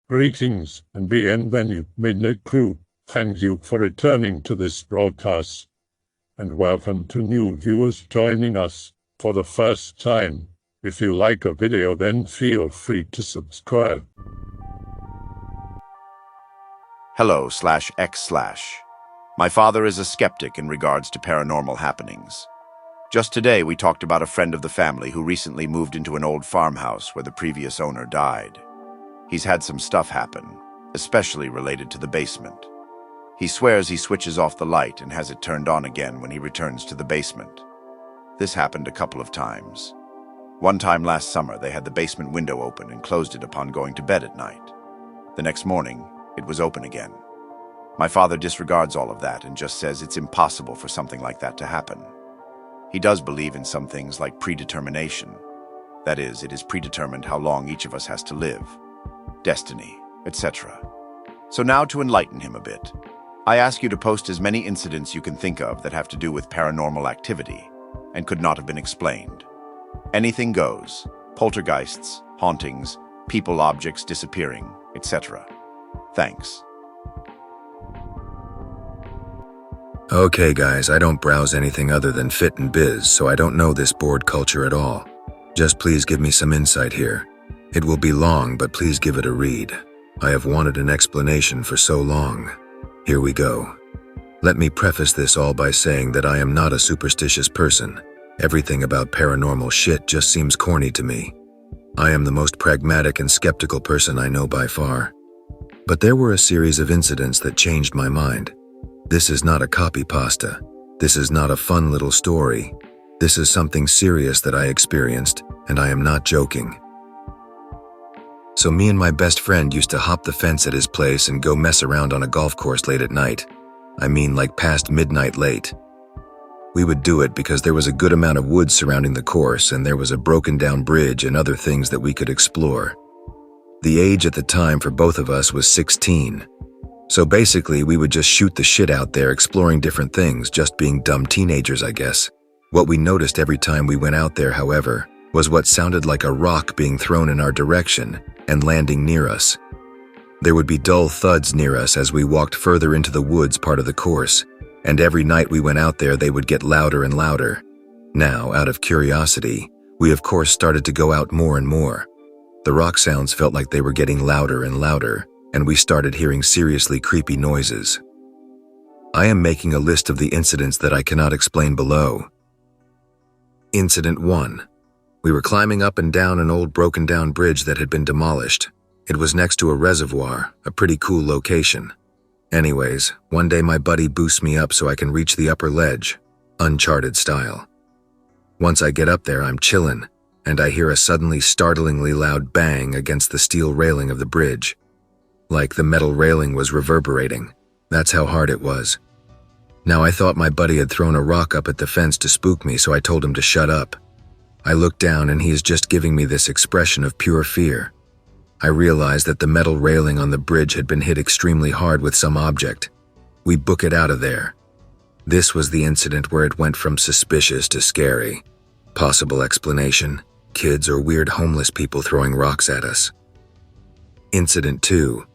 Greetings and bienvenue, Midnight Crew. Thank you for returning to this broadcast. And welcome to new viewers joining us for the first time. If you like a video, then feel free to subscribe. Hello/X/. My father is a skeptic in regards to paranormal happenings. Just today we talked about a friend of the family who recently moved into an old farmhouse where the previous owner died. He's had some stuff happen, especially related to the basement. He swears he switches off the light and has it turned on again when he returns to the basement. This happened a couple of times. One time last summer they had the basement window open and closed it upon going to bed at night. The next morning, it was open again. My father disregards all of that and just says it's impossible for something like that to happen. He does believe in some things like predetermination. That is, it is predetermined how long each of us has to live, destiny, etc. So now to enlighten him a bit, I ask you to post as many incidents you can think of that have to do with paranormal activity and could not have been explained. Anything goes: poltergeists, hauntings, people, objects disappearing, etc. Thanks. Okay guys, I don't browse anything other than fit and biz, so I don't know this board culture at all. Just please give me some insight here. It will be long, but please give it a read. I have wanted an explanation for so long. Here we go. Let me preface this all by saying that I am not a superstitious person. Everything about paranormal shit just seems corny to me. I am the most pragmatic and skeptical person I know by far. But there were a series of incidents that changed my mind. This is not a copy pasta. This is not a fun little story. This is something serious that I experienced, and I am not joking. So me and my best friend used to hop the fence at his place and go mess around on a golf course late at night. I mean, like past midnight late. We would do it because there was a good amount of woods surrounding the course and there was a broken down bridge and other things that we could explore. The age at the time for both of us was 16. So basically we would just shoot the shit out there exploring different things, just being dumb teenagers, I guess. What we noticed every time we went out there, however, was what sounded like a rock being thrown in our direction and landing near us. There would be dull thuds near us as we walked further into the woods part of the course, and every night we went out there they would get louder and louder. Now, out of curiosity, we of course started to go out more and more. The rock sounds felt like they were getting louder and louder, and we started hearing seriously creepy noises. I am making a list of the incidents that I cannot explain below. Incident 1. We were climbing up and down an old broken down bridge that had been demolished. It was next to a reservoir, a pretty cool location. Anyways, one day my buddy boosts me up so I can reach the upper ledge, Uncharted style. Once I get up there, I'm chillin', and I hear a suddenly startlingly loud bang against the steel railing of the bridge. Like the metal railing was reverberating. That's how hard it was. Now I thought my buddy had thrown a rock up at the fence to spook me, so I told him to shut up. I look down and he is just giving me this expression of pure fear. I realized that the metal railing on the bridge had been hit extremely hard with some object. We book it out of there. This was the incident where it went from suspicious to scary. Possible explanation: kids or weird homeless people throwing rocks at us. Incident 2.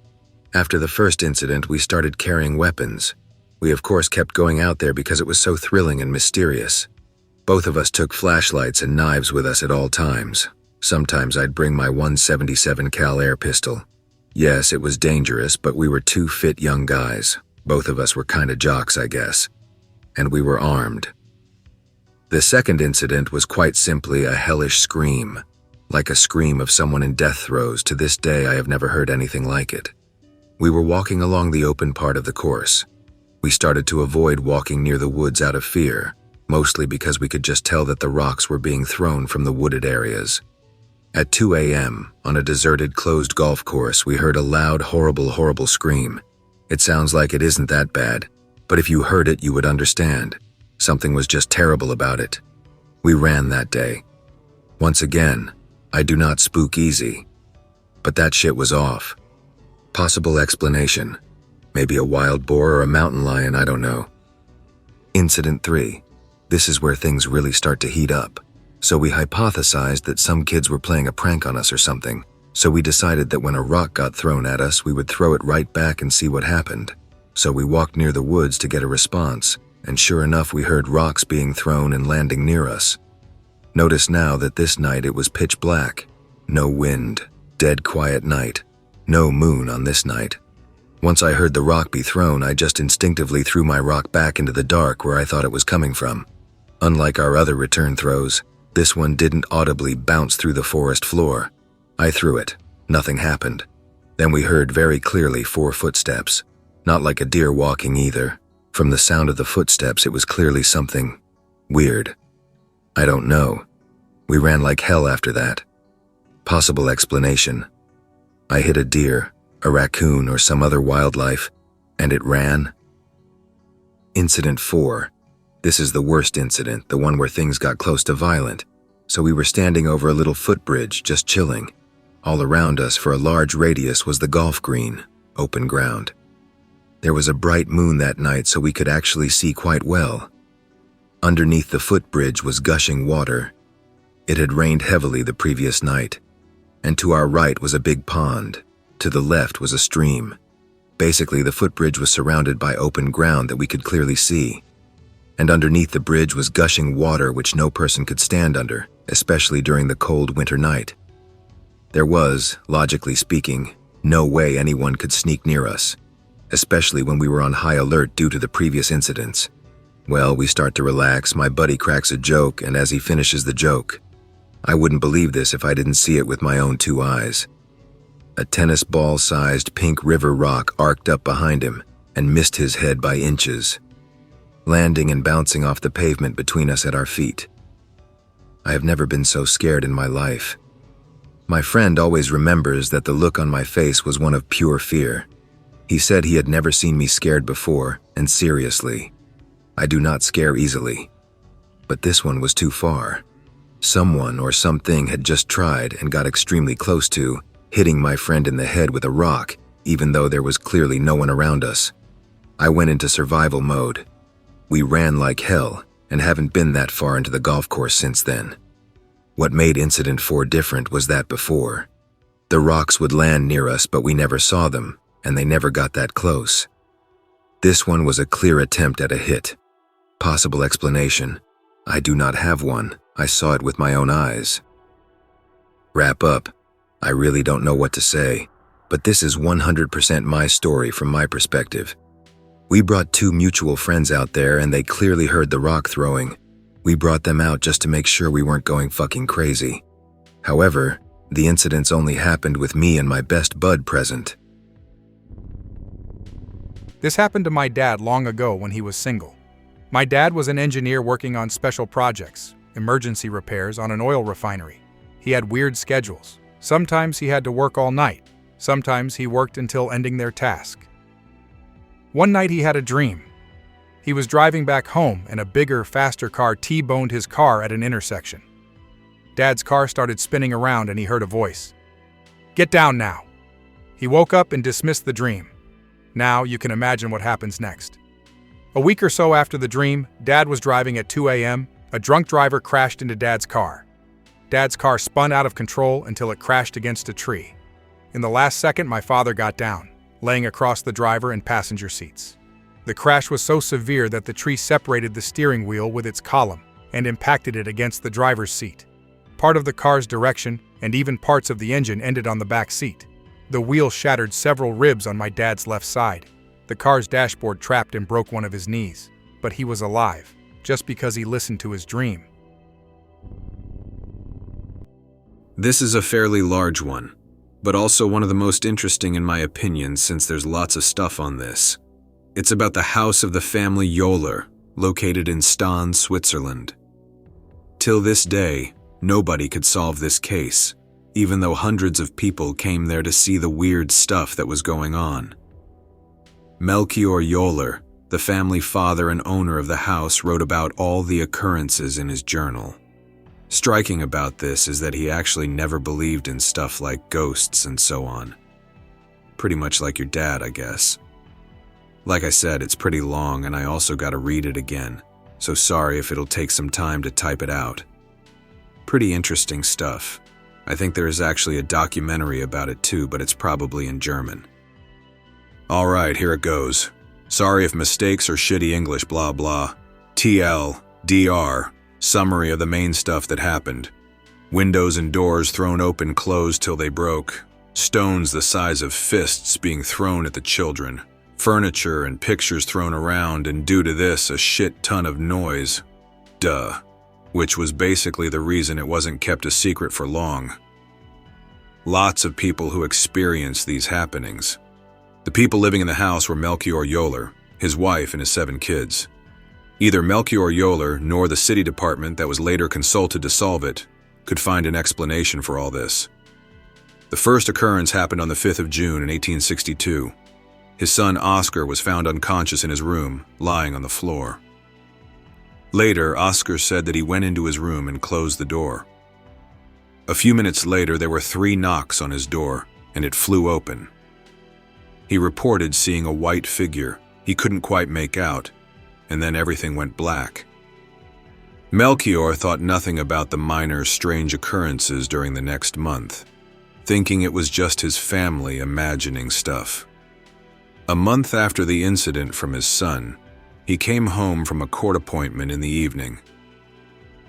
After the first incident, we started carrying weapons. We of course kept going out there because it was so thrilling and mysterious. Both of us took flashlights and knives with us at all times. Sometimes I'd bring my .177 cal air pistol. Yes, it was dangerous, but we were two fit young guys. Both of us were kinda jocks, I guess. And we were armed. The second incident was quite simply a hellish scream. Like a scream of someone in death throes. To this day, I have never heard anything like it. We were walking along the open part of the course. We started to avoid walking near the woods out of fear, mostly because we could just tell that the rocks were being thrown from the wooded areas. At 2 a.m., on a deserted, closed golf course, we heard a loud, horrible scream. It sounds like it isn't that bad, but if you heard it, you would understand. Something was just terrible about it. We ran that day. Once again, I do not spook easy, but that shit was off. Possible explanation: maybe a wild boar or a mountain lion, I don't know. Incident 3. This is where things really start to heat up. So we hypothesized that some kids were playing a prank on us or something, So we decided that when a rock got thrown at us, we would throw it right back and see what happened. So we walked near the woods to get a response, and sure enough we heard rocks being thrown and landing near us. Notice now that this night it was pitch black. No wind, dead quiet night. No moon on this night. Once I heard the rock be thrown, I just instinctively threw my rock back into the dark where I thought it was coming from. Unlike our other return throws, this one didn't audibly bounce through the forest floor. I threw it. Nothing happened. Then we heard very clearly 4 footsteps. Not like a deer walking either. From the sound of the footsteps, it was clearly something weird. I don't know. We ran like hell after that. Possible explanation. I hit a deer, a raccoon, or some other wildlife, and it ran. Incident 4. This is the worst incident, the one where things got close to violent. So we were standing over a little footbridge, just chilling. All around us, for a large radius, was the golf green, open ground. There was a bright moon that night, so we could actually see quite well. Underneath the footbridge was gushing water. It had rained heavily the previous night. And to our right was a big pond. To the left was a stream. Basically, the footbridge was surrounded by open ground that we could clearly see. And underneath the bridge was gushing water which no person could stand under, especially during the cold winter night. There was, logically speaking, no way anyone could sneak near us, especially when we were on high alert due to the previous incidents. Well, we start to relax, my buddy cracks a joke, and as he finishes the joke, I wouldn't believe this if I didn't see it with my own 2 eyes. A tennis ball-sized pink river rock arced up behind him and missed his head by inches, landing and bouncing off the pavement between us at our feet. I have never been so scared in my life. My friend always remembers that the look on my face was one of pure fear. He said he had never seen me scared before, and seriously, I do not scare easily. But this one was too far. Someone or something had just tried and got extremely close to hitting my friend in the head with a rock, even though there was clearly no one around us. I went into survival mode. We ran like hell and haven't been that far into the golf course since then. What made Incident 4 different was that before, the rocks would land near us but we never saw them, and they never got that close. This one was a clear attempt at a hit. Possible explanation. I do not have one. I saw it with my own eyes. Wrap up. I really don't know what to say, but this is 100% my story from my perspective. We brought 2 mutual friends out there and they clearly heard the rock throwing. We brought them out just to make sure we weren't going fucking crazy. However, the incidents only happened with me and my best bud present. This happened to my dad long ago when he was single. My dad was an engineer working on special projects, emergency repairs on an oil refinery. He had weird schedules. Sometimes he had to work all night. Sometimes he worked until ending their task. One night he had a dream. He was driving back home and a bigger, faster car T-boned his car at an intersection. Dad's car started spinning around and he heard a voice. "Get down now." He woke up and dismissed the dream. Now you can imagine what happens next. A week or so after the dream, Dad was driving at 2 a.m. A drunk driver crashed into Dad's car. Dad's car spun out of control until it crashed against a tree. In the last second, my father got down, laying across the driver and passenger seats. The crash was so severe that the tree separated the steering wheel with its column and impacted it against the driver's seat. Part of the car's direction and even parts of the engine ended on the back seat. The wheel shattered several ribs on my dad's left side. The car's dashboard trapped and broke one of his knees, but he was alive, just because he listened to his dream. This is a fairly large one, but also one of the most interesting in my opinion since there's lots of stuff on this. It's about the house of the family Joller, located in Stan, Switzerland. Till this day, nobody could solve this case, even though hundreds of people came there to see the weird stuff that was going on. Melchior Joller, the family father and owner of the house, wrote about all the occurrences in his journal. Striking about this is that he actually never believed in stuff like ghosts and so on. Pretty much like your dad, I guess. Like I said, it's pretty long and I also gotta read it again, so sorry if it'll take some time to type it out. Pretty interesting stuff. I think there is actually a documentary about it too, but it's probably in German. Alright, here it goes. Sorry if mistakes or shitty English, blah blah. TL, DR, summary of the main stuff that happened. Windows and doors thrown open closed till they broke. Stones the size of fists being thrown at the children. Furniture and pictures thrown around, and due to this, a shit ton of noise. Duh. Which was basically the reason it wasn't kept a secret for long. Lots of people who experienced these happenings. The people living in the house were Melchior Yoler, his wife, and his 7 kids. Either Melchior Yoler nor the city department that was later consulted to solve it could find an explanation for all this. The first occurrence happened on the 5th of June in 1862. His son Oscar was found unconscious in his room, lying on the floor. Later, Oscar said that he went into his room and closed the door. A few minutes later, there were 3 knocks on his door, and it flew open. He reported seeing a white figure he couldn't quite make out, and then everything went black. Melchior thought nothing about the minor strange occurrences during the next month, thinking it was just his family imagining stuff. A month after the incident from his son, he came home from a court appointment in the evening.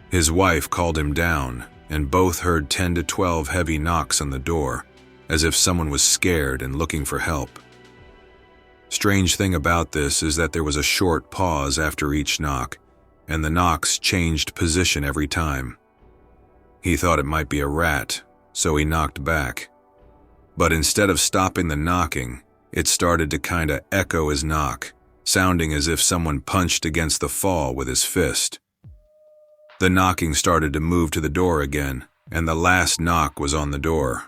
His wife called him down, and both heard 10 to 12 heavy knocks on the door, as if someone was scared and looking for help. Strange thing about this is that there was a short pause after each knock, and the knocks changed position every time. He thought it might be a rat, so he knocked back. But instead of stopping the knocking, it started to kinda echo his knock, sounding as if someone punched against the fall with his fist. The knocking started to move to the door again, and the last knock was on the door.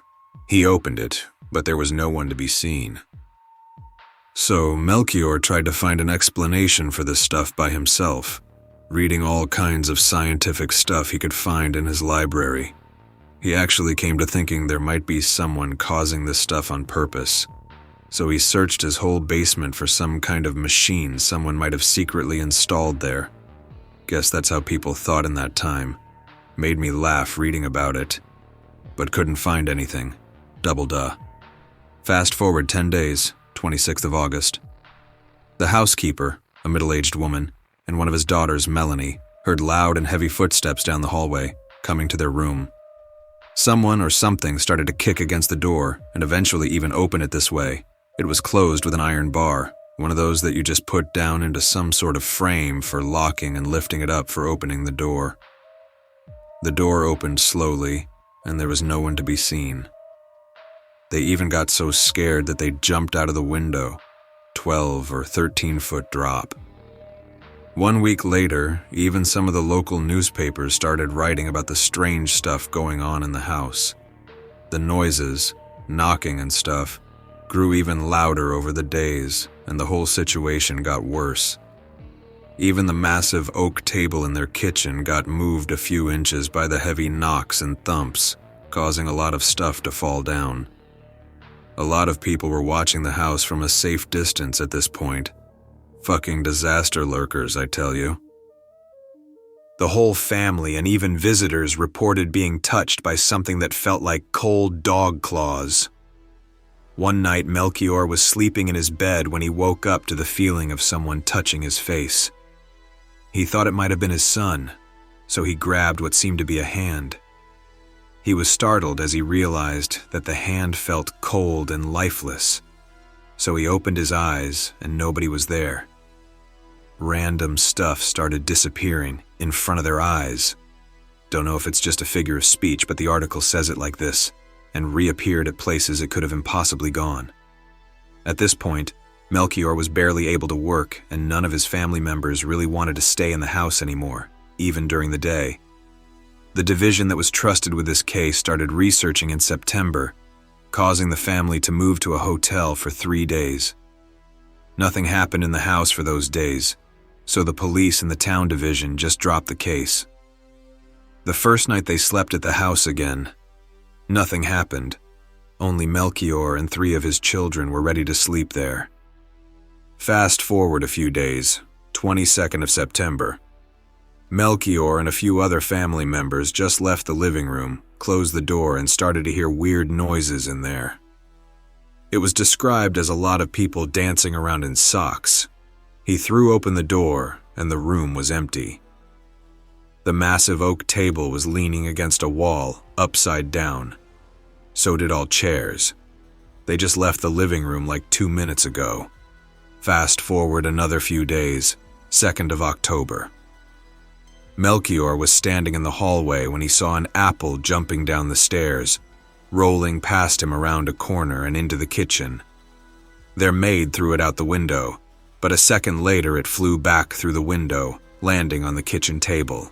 He opened it, but there was no one to be seen. So Melchior tried to find an explanation for this stuff by himself, reading all kinds of scientific stuff he could find in his library. He actually came to thinking there might be someone causing this stuff on purpose. So he searched his whole basement for some kind of machine someone might have secretly installed there. Guess that's how people thought in that time. Made me laugh reading about it. But couldn't find anything. Double duh. Fast forward 10 days, 26th of August. The housekeeper, a middle-aged woman, and one of his daughters, Melanie, heard loud and heavy footsteps down the hallway, coming to their room. Someone or something started to kick against the door and eventually even open it this way. It was closed with an iron bar, one of those that you just put down into some sort of frame for locking and lifting it up for opening the door. The door opened slowly, and there was no one to be seen. They even got so scared that they jumped out of the window, 12 or 13-foot drop. 1 week later, even some of the local newspapers started writing about the strange stuff going on in the house. The noises, knocking and stuff, grew even louder over the days, and the whole situation got worse. Even the massive oak table in their kitchen got moved a few inches by the heavy knocks and thumps, causing a lot of stuff to fall down. A lot of people were watching the house from a safe distance at this point. Fucking disaster lurkers, I tell you. The whole family and even visitors reported being touched by something that felt like cold dog claws. One night, Melchior was sleeping in his bed when he woke up to the feeling of someone touching his face. He thought it might have been his son, so he grabbed what seemed to be a hand. He was startled as he realized that the hand felt cold and lifeless, so he opened his eyes and nobody was there. Random stuff started disappearing in front of their eyes. Don't know if it's just a figure of speech, but the article says it like this, and reappeared at places it could have impossibly gone. At this point, Melchior was barely able to work, and none of his family members really wanted to stay in the house anymore, even during the day. The division that was trusted with this case started researching in September, causing the family to move to a hotel for 3 days. Nothing happened in the house for those days, so the police and the town division just dropped the case. The first night they slept at the house again, nothing happened. Only Melchior and 3 of his children were ready to sleep there. Fast forward a few days, 22nd of September. Melchior and a few other family members just left the living room, closed the door and started to hear weird noises in there. It was described as a lot of people dancing around in socks. He threw open the door, and the room was empty. The massive oak table was leaning against a wall, upside down. So did all chairs. They just left the living room like 2 minutes ago. Fast forward another few days, 2nd of October. Melchior was standing in the hallway when he saw an apple jumping down the stairs, rolling past him around a corner and into the kitchen. Their maid threw it out the window, but a second later it flew back through the window, landing on the kitchen table.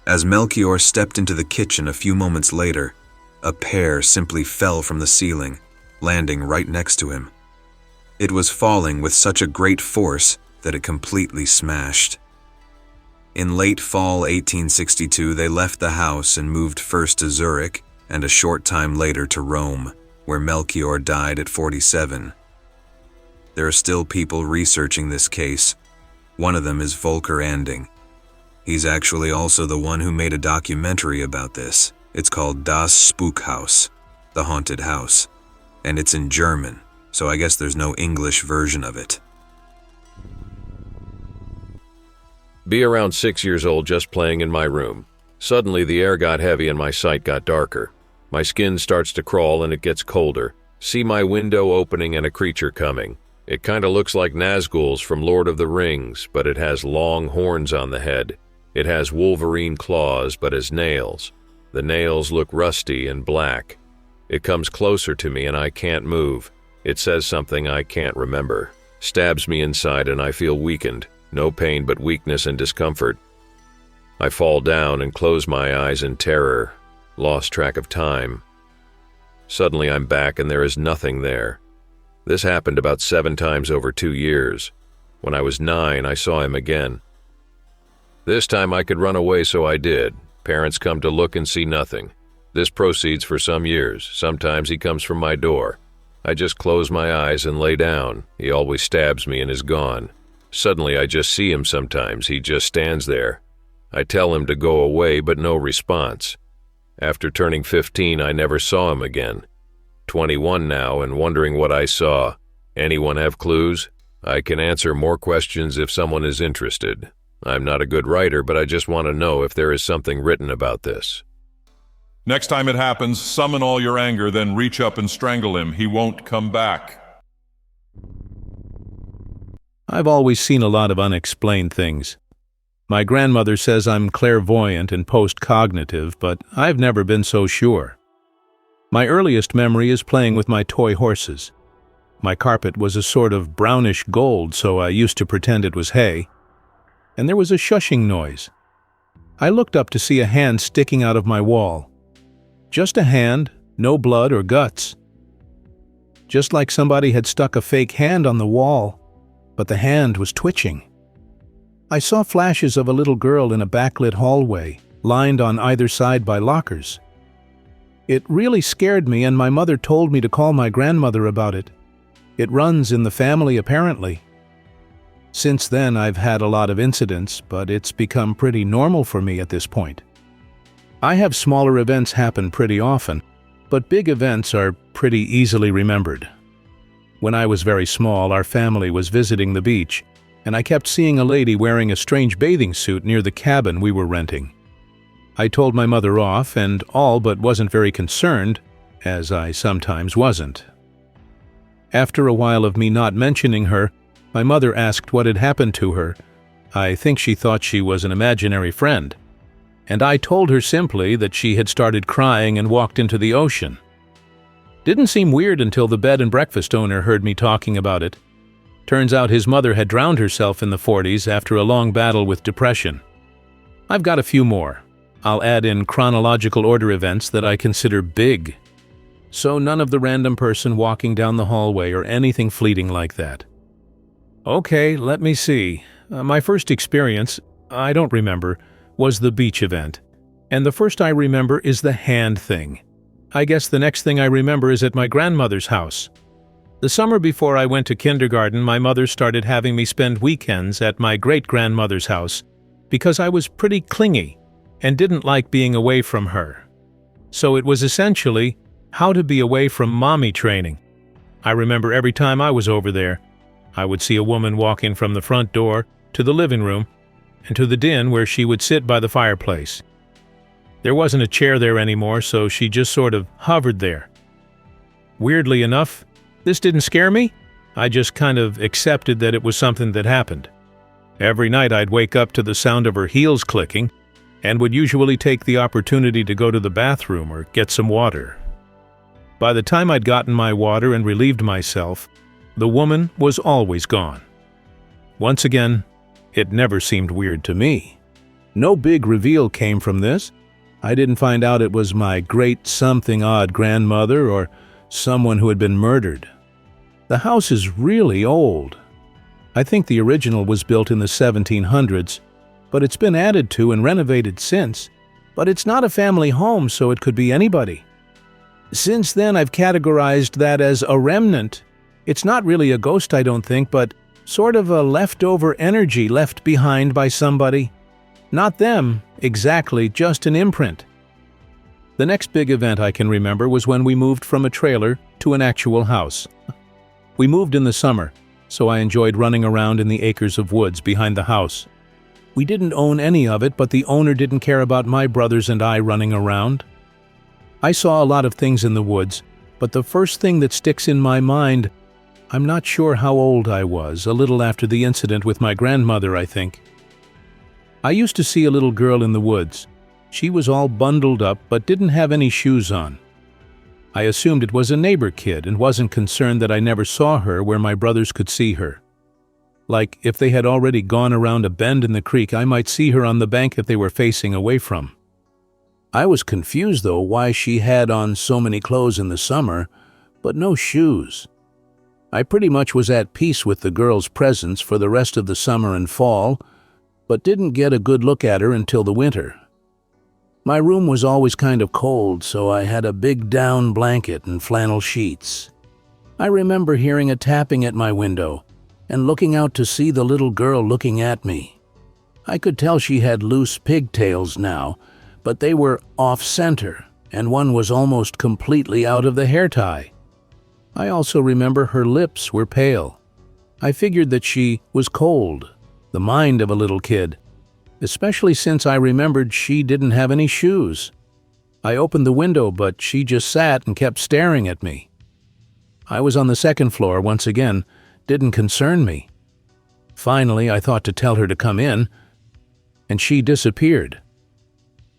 As Melchior stepped into the kitchen a few moments later, a pear simply fell from the ceiling, landing right next to him. It was falling with such a great force that it completely smashed. In late fall 1862, they left the house and moved first to Zurich and a short time later to Rome, where Melchior died at 47. There are still people researching this case. One of them is Volker Anding. He's actually also the one who made a documentary about this. It's called Das Spukhaus, the haunted house, and it's in German, so I guess there's no English version of it. Be around 6 years old, just playing in my room. Suddenly the air got heavy and my sight got darker. My skin starts to crawl and it gets colder. See my window opening and a creature coming. It kinda looks like Nazguls from Lord of the Rings, but it has long horns on the head. It has Wolverine claws, but as nails. The nails look rusty and black. It comes closer to me and I can't move. It says something I can't remember. Stabs me inside and I feel weakened. No pain but weakness and discomfort. I fall down and close my eyes in terror. Lost track of time. Suddenly I'm back and there is nothing there. This happened about 7 times over 2 years. When I was 9, I saw him again. This time I could run away, so I did. Parents come to look and see nothing. This proceeds for some years. Sometimes he comes from my door. I just close my eyes and lay down. He always stabs me and is gone. Suddenly I just see him sometimes. He just stands there. I tell him to go away, but no response. After turning 15, I never saw him again. 21 now and wondering what I saw. Anyone have clues? I can answer more questions if someone is interested. I'm not a good writer, but I just want to know if there is something written about this. Next time it happens, summon all your anger, then reach up and strangle him. He won't come back. I've always seen a lot of unexplained things. My grandmother says I'm clairvoyant and post-cognitive, but I've never been so sure. My earliest memory is playing with my toy horses. My carpet was a sort of brownish gold, so I used to pretend it was hay. And there was a shushing noise. I looked up to see a hand sticking out of my wall. Just a hand, no blood or guts. Just like somebody had stuck a fake hand on the wall, but the hand was twitching. I saw flashes of a little girl in a backlit hallway, lined on either side by lockers. It really scared me, and my mother told me to call my grandmother about it. It runs in the family, apparently. Since then, I've had a lot of incidents, but it's become pretty normal for me at this point. I have smaller events happen pretty often, but big events are pretty easily remembered. When I was very small, our family was visiting the beach, and I kept seeing a lady wearing a strange bathing suit near the cabin we were renting. I told my mother off and all but wasn't very concerned, as I sometimes wasn't. After a while of me not mentioning her, my mother asked what had happened to her. I think she thought she was an imaginary friend, and I told her simply that she had started crying and walked into the ocean. Didn't seem weird until the bed and breakfast owner heard me talking about it. Turns out his mother had drowned herself in the 40s after a long battle with depression. I've got a few more. I'll add in chronological order events that I consider big. So none of the random person walking down the hallway or anything fleeting like that. Okay, let me see. My first experience, I don't remember, was the beach event. And the first I remember is the hand thing. I guess the next thing I remember is at my grandmother's house. The summer before I went to kindergarten, my mother started having me spend weekends at my great-grandmother's house because I was pretty clingy and didn't like being away from her. so it was essentially how to be away from mommy training. I remember every time I was over there, I would see a woman walk in from the front door to the living room and to the den where she would sit by the fireplace. There wasn't a chair there anymore, so she just sort of hovered there. Weirdly enough, this didn't scare me. I just kind of accepted that it was something that happened. Every night I'd wake up to the sound of her heels clicking and would usually take the opportunity to go to the bathroom or get some water. By the time I'd gotten my water and relieved myself, the woman was always gone. Once again, it never seemed weird to me. No big reveal came from this. I didn't find out it was my great-something-odd grandmother or someone who had been murdered. The house is really old. I think the original was built in the 1700s, but it's been added to and renovated since. But it's not a family home, so it could be anybody. Since then, I've categorized that as a remnant. It's not really a ghost, I don't think, but sort of a leftover energy left behind by somebody. Not them, exactly, just an imprint. The next big event I can remember was when we moved from a trailer to an actual house. We moved in the summer, so I enjoyed running around in the acres of woods behind the house. We didn't own any of it, but the owner didn't care about my brothers and I running around. I saw a lot of things in the woods, but the first thing that sticks in my mind, I'm not sure how old I was, a little after the incident with my grandmother, I think. I used to see a little girl in the woods. She was all bundled up but didn't have any shoes on. I assumed it was a neighbor kid and wasn't concerned that I never saw her where my brothers could see her. Like, if they had already gone around a bend in the creek, I might see her on the bank that they were facing away from. I was confused, though, why she had on so many clothes in the summer, but no shoes. I pretty much was at peace with the girl's presence for the rest of the summer and fall, but didn't get a good look at her until the winter. My room was always kind of cold, so I had a big down blanket and flannel sheets. I remember hearing a tapping at my window and looking out to see the little girl looking at me. I could tell she had loose pigtails now, but they were off-center, and one was almost completely out of the hair tie. I also remember her lips were pale. I figured that she was cold, the mind of a little kid, especially since I remembered she didn't have any shoes. I opened the window, but she just sat and kept staring at me. I was on the second floor once again, didn't concern me. Finally, I thought to tell her to come in, and she disappeared.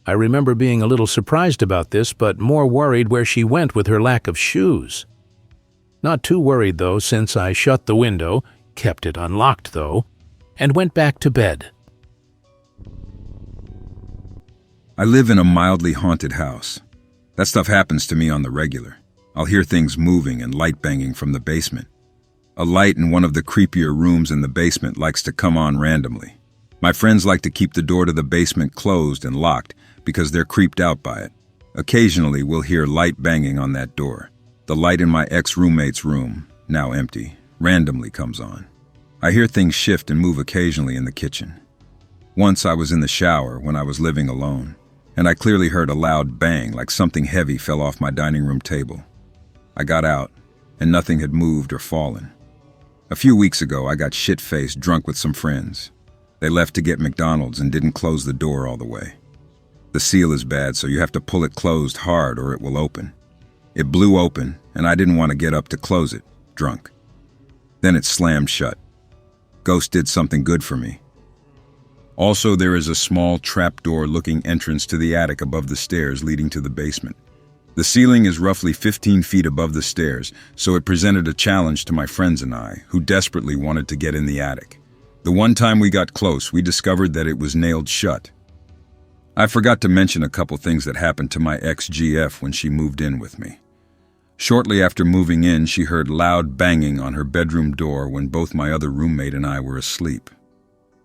I remember being a little surprised about this, but more worried where she went with her lack of shoes. Not too worried, though, since I shut the window, kept it unlocked, though, and went back to bed. I live in a mildly haunted house. That stuff happens to me on the regular. I'll hear things moving and light banging from the basement. A light in one of the creepier rooms in the basement likes to come on randomly. My friends like to keep the door to the basement closed and locked because they're creeped out by it. Occasionally, we'll hear light banging on that door. The light in my ex-roommate's room, now empty, randomly comes on. I hear things shift and move occasionally in the kitchen. Once I was in the shower when I was living alone, and I clearly heard a loud bang like something heavy fell off my dining room table. I got out, and nothing had moved or fallen. A few weeks ago, I got shit-faced drunk with some friends. They left to get McDonald's and didn't close the door all the way. The seal is bad, so you have to pull it closed hard or it will open. It blew open, and I didn't want to get up to close it, drunk. Then it slammed shut. Ghost did something good for me. Also, there is a small trapdoor-looking entrance to the attic above the stairs leading to the basement. The ceiling is roughly 15 feet above the stairs, so it presented a challenge to my friends and I, who desperately wanted to get in the attic. The one time we got close, we discovered that it was nailed shut. I forgot to mention a couple things that happened to my ex-GF when she moved in with me. Shortly after moving in, she heard loud banging on her bedroom door when both my other roommate and I were asleep.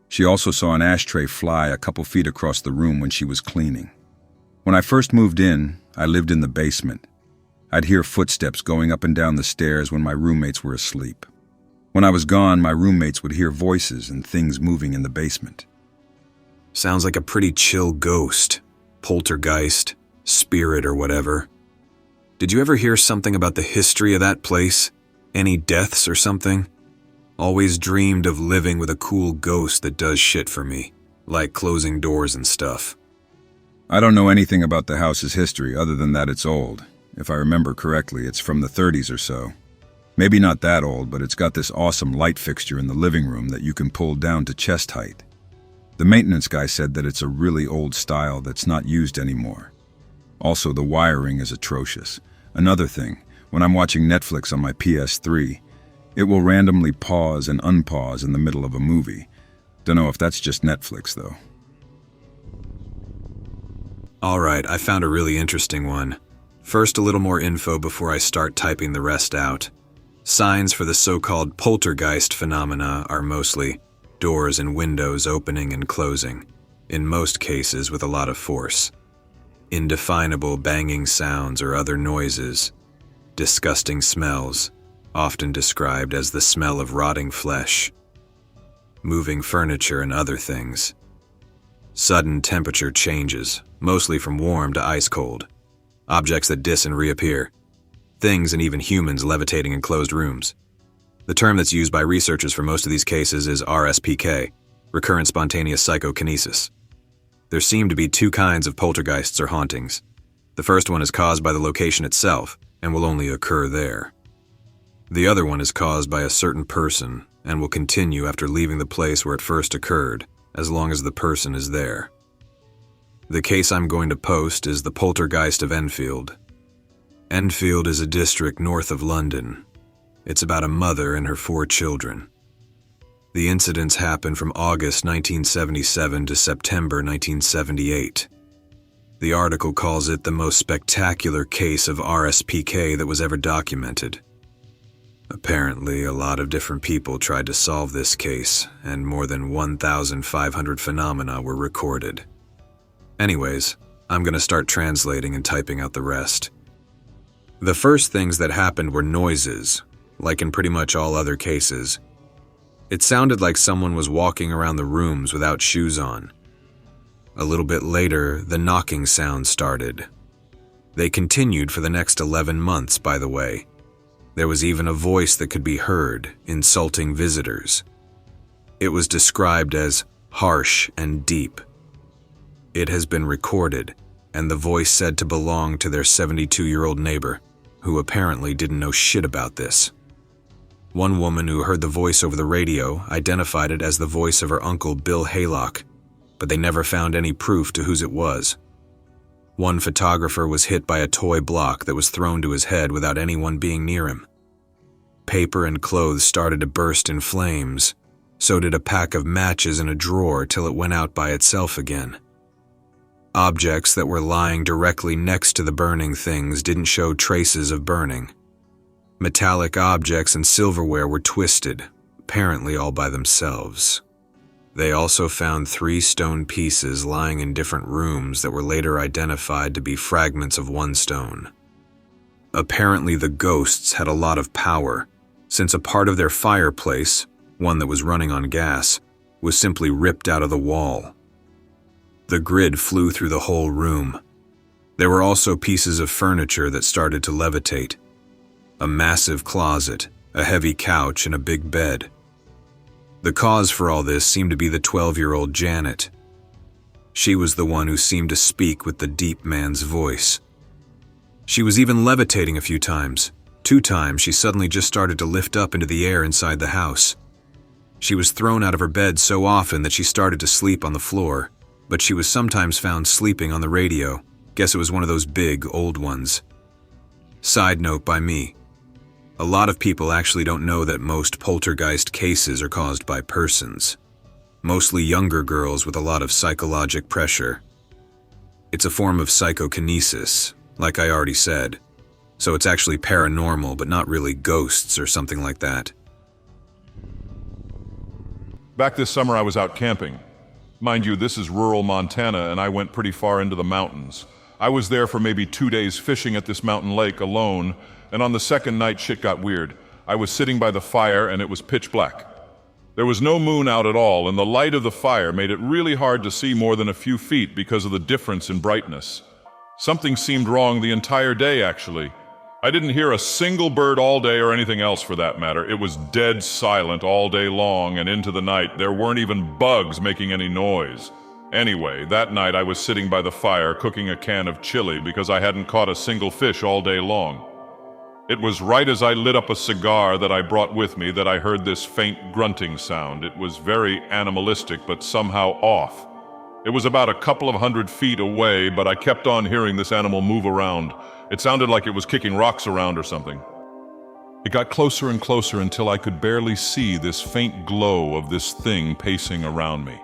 She also saw an ashtray fly a couple feet across the room when she was cleaning. When I first moved in, I lived in the basement. I'd hear footsteps going up and down the stairs when my roommates were asleep. When I was gone, my roommates would hear voices and things moving in the basement. Sounds like a pretty chill ghost. Poltergeist. spirit or whatever. Did you ever hear something about the history of that place? Any deaths or something? Always dreamed of living with a cool ghost that does shit for me, like closing doors and stuff. I don't know anything about the house's history other than that it's old. If I remember correctly, it's from the 30s or so. Maybe not that old, but it's got this awesome light fixture in the living room that you can pull down to chest height. The maintenance guy said that it's a really old style that's not used anymore. Also, the wiring is atrocious. Another thing, when I'm watching Netflix on my PS3, it will randomly pause and unpause in the middle of a movie. Don't know if that's just Netflix, though. Alright, I found a really interesting one. First, a little more info before I start typing the rest out. Signs for the so-called poltergeist phenomena are mostly doors and windows opening and closing, in most cases with a lot of force. Indefinable banging sounds or other noises. Disgusting smells, often described as the smell of rotting flesh. Moving furniture and other things. Sudden temperature changes, mostly from warm to ice cold. Objects that dis and reappear. Things and even humans levitating in closed rooms. The term that's used by researchers for most of these cases is RSPK, recurrent spontaneous psychokinesis. There seem to be two kinds of poltergeists or hauntings. The first one is caused by the location itself and will only occur there. The other one is caused by a certain person and will continue after leaving the place where it first occurred, as long as the person is there. The case I'm going to post is the Poltergeist of Enfield. Enfield is a district north of London. It's about a mother and her 4 children. The incidents happened from August 1977 to September 1978. The article calls it the most spectacular case of RSPK that was ever documented. Apparently, a lot of different people tried to solve this case, and more than 1,500 phenomena were recorded. Anyways, I'm going to start translating and typing out the rest. The first things that happened were noises, like in pretty much all other cases. It sounded like someone was walking around the rooms without shoes on. A little bit later, the knocking sound started. They continued for the next 11 months, by the way. There was even a voice that could be heard, insulting visitors. It was described as harsh and deep. It has been recorded, and the voice said to belong to their 72-year-old neighbor, who apparently didn't know shit about this. One woman who heard the voice over the radio identified it as the voice of her uncle Bill Haylock, but they never found any proof to whose it was. One photographer was hit by a toy block that was thrown to his head without anyone being near him. Paper and clothes started to burst in flames. So did a pack of matches in a drawer till it went out by itself again. Objects that were lying directly next to the burning things didn't show traces of burning. Metallic objects and silverware were twisted, apparently all by themselves. They also found 3 stone pieces lying in different rooms that were later identified to be fragments of one stone. Apparently the ghosts had a lot of power, since a part of their fireplace, one that was running on gas, was simply ripped out of the wall. The grid flew through the whole room. There were also pieces of furniture that started to levitate. A massive closet, a heavy couch, and a big bed. The cause for all this seemed to be the 12-year-old Janet. She was the one who seemed to speak with the deep man's voice. She was even levitating a few times. 2 times she suddenly just started to lift up into the air inside the house. She was thrown out of her bed so often that she started to sleep on the floor, but she was sometimes found sleeping on the radio. Guess it was one of those big, old ones. Side note by me. A lot of people actually don't know that most poltergeist cases are caused by persons. Mostly younger girls with a lot of psychologic pressure. It's a form of psychokinesis, like I already said. So it's actually paranormal, but not really ghosts or something like that. Back this summer I was out camping. Mind you, this is rural Montana and I went pretty far into the mountains. I was there for maybe 2 days fishing at this mountain lake alone, and on the second night shit got weird. I was sitting by the fire and it was pitch black. There was no moon out at all, and the light of the fire made it really hard to see more than a few feet because of the difference in brightness. Something seemed wrong the entire day, actually. I didn't hear a single bird all day or anything else for that matter. It was dead silent all day long and into the night. There weren't even bugs making any noise. Anyway, that night I was sitting by the fire cooking a can of chili because I hadn't caught a single fish all day long. It was right as I lit up a cigar that I brought with me that I heard this faint grunting sound. It was very animalistic, but somehow off. It was about a couple of 100 feet away, but I kept on hearing this animal move around. It sounded like it was kicking rocks around or something. It got closer and closer until I could barely see this faint glow of this thing pacing around me,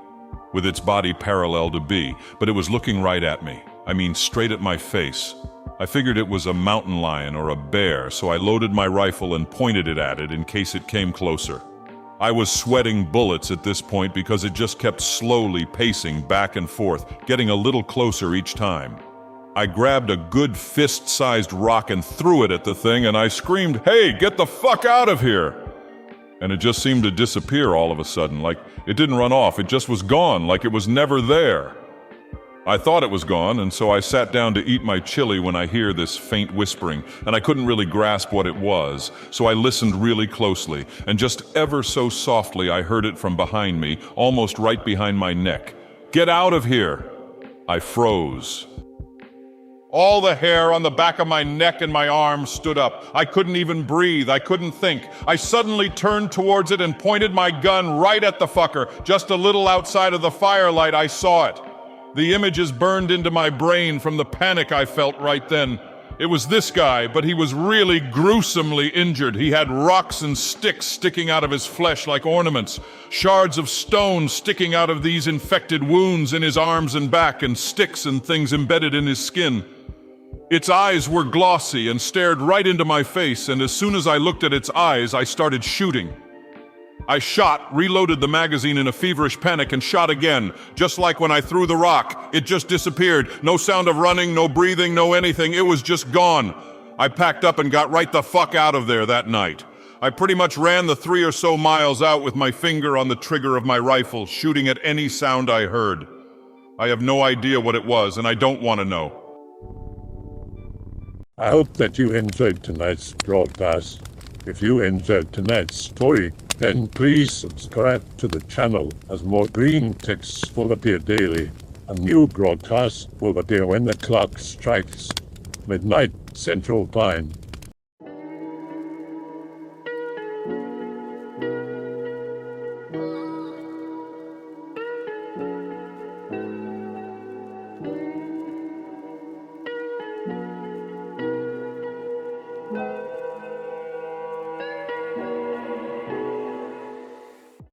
with its body parallel to me, but it was looking right at me. I mean, straight at my face. I figured it was a mountain lion or a bear, so I loaded my rifle and pointed it at it in case it came closer. I was sweating bullets at this point because it just kept slowly pacing back and forth, getting a little closer each time. I grabbed a good fist-sized rock and threw it at the thing, and I screamed, "Hey, get the fuck out of here!" And it just seemed to disappear all of a sudden, like it didn't run off, it just was gone, like it was never there. I thought it was gone, and so I sat down to eat my chili when I hear this faint whispering, and I couldn't really grasp what it was, so I listened really closely, and just ever so softly I heard it from behind me, almost right behind my neck. "Get out of here!" I froze. All the hair on the back of my neck and my arms stood up. I couldn't even breathe. I couldn't think. I suddenly turned towards it and pointed my gun right at the fucker. Just a little outside of the firelight, I saw it. The images burned into my brain from the panic I felt right then. It was this guy, but he was really gruesomely injured. He had rocks and sticks sticking out of his flesh like ornaments, shards of stone sticking out of these infected wounds in his arms and back, and sticks and things embedded in his skin. Its eyes were glossy and stared right into my face, and as soon as I looked at its eyes, I started shooting. I shot, reloaded the magazine in a feverish panic, and shot again. Just like when I threw the rock, it just disappeared. No sound of running, no breathing, no anything. It was just gone. I packed up and got right the fuck out of there that night. I pretty much ran the 3 or so miles out with my finger on the trigger of my rifle, shooting at any sound I heard. I have no idea what it was, and I don't want to know. I hope that you enjoyed tonight's broadcast. If you enjoyed tonight's story, then please subscribe to the channel as more Greentext will appear daily. A new broadcast will appear when the clock strikes midnight Central Time.